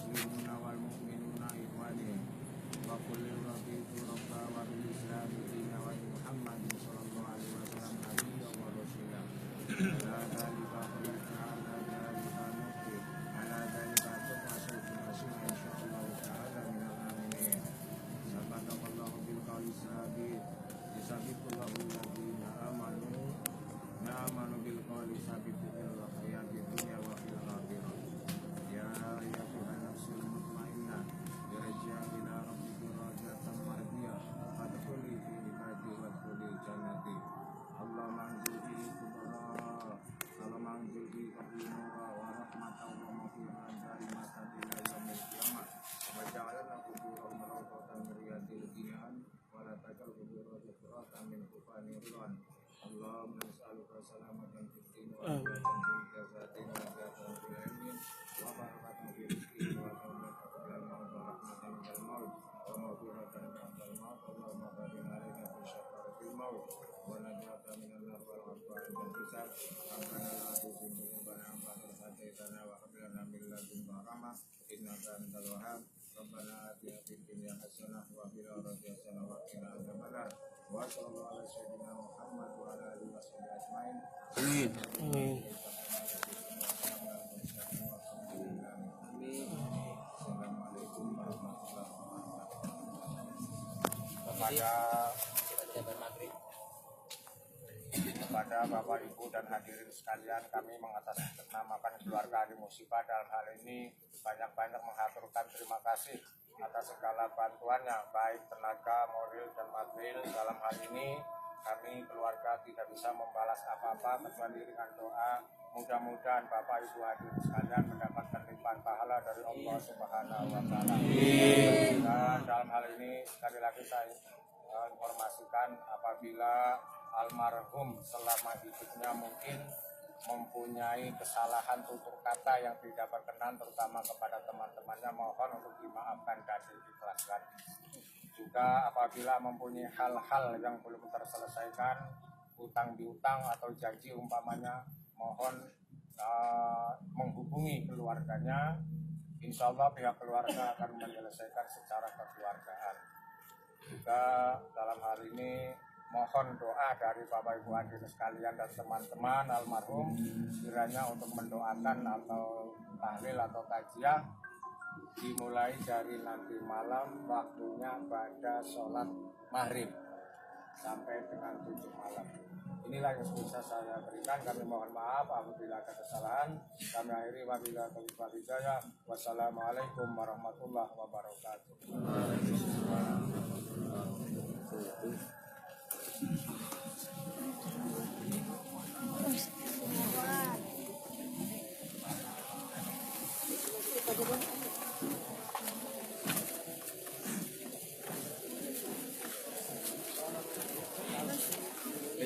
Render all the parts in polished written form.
muslimuna wal mu'minuna ikhwani wa kulli rafiqu rabba wa bil islam dina wa Muhammadin sallallahu alaihi wasallam nabiyya wa rasulah ala dalika qala ta'ala dalika nuqi ala dalika tuqasul masih insyaallah ta'ala minal aminin sabaqallahu bil qawli sabit yasabitullahu alladhina amanu bil qawli sabit fil hayati dunya wa fil akhirah ya ayyuhan nafsul mutmainnah irji'i ila rabbiki radiyatan mardiyah fadkhuli fi ibadi wadkhuli jannati Allahumma anzilni kubra Allahumma anzilni kubra wa rahmatan wa maghfiratan dari masa ila yaumil qiyamah wa ja'alna kubura marawatan riyadil jinan wa la tajal kubura jakratan min kufani ridwan Allahumma nas'aluka salamatan fid din wa rahmatan fil jasadi wa rahmatan fil ilmi wa barakatan fil rizqi wa rahmatan fil maut wa rahmatan fil maut wa maghfiratan fil maut Allahumma barik alaina fi syafaratil maut wa najatan minal nar wal afwan wal hisab rabbana la tuzigh qulubana ba'da idh hadaytana wa hab lana min ladunka rahmah innaka antal wahhab rabbana atina fid dunya hasanah wa fil akhirati hasanah wa qina adzabannar wa sallallahu ala sayyidina Muhammad wa ala alihi washabihi ajmain. Amin. Assalamualaikum warahmatullahi wabarakatuh. Kepada Bapak Ibu dan hadirin sekalian, kami mengatasnamakan keluarga Ahli Musibah dalam hal ini banyak-banyak mengaturkan terima kasih atas segala bantuannya, baik tenaga, moral, dan material. Dalam hal ini kami keluarga tidak bisa membalas apa-apa kecuali dengan doa. Mudah-mudahan Bapak Ibu hadirin sekalian mendapatkan limpahan pahala dari Allah Subhanahu wa Ta'ala. Dan dalam hal ini sekali lagi saya informasikan apabila almarhum selama hidupnya mungkin mempunyai kesalahan tutur kata yang tidak berkenan terutama kepada teman-temannya, mohon untuk dimaafkan dan diikhlaskan. Juga apabila mempunyai hal-hal yang belum terselesaikan, utang piutang atau janji umpamanya, mohon menghubungi keluarganya. Insya Allah pihak keluarga akan menyelesaikan secara kekeluargaan. Juga dalam hal ini mohon doa dari Bapak Ibu hadirin sekalian dan teman-teman almarhum kiranya untuk mendoakan atau tahlil atau tajiah dimulai dari nanti malam waktunya pada sholat maghrib sampai dengan 7 malam. Inilah yang bisa saya berikan. Kami mohon maaf apabila ada kesalahan. Kami akhiri wabillahi taufiq wal hidayah. Wassalamualaikum warahmatullahi wabarakatuh.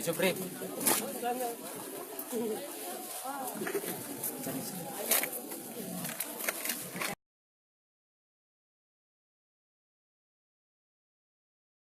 Supreme.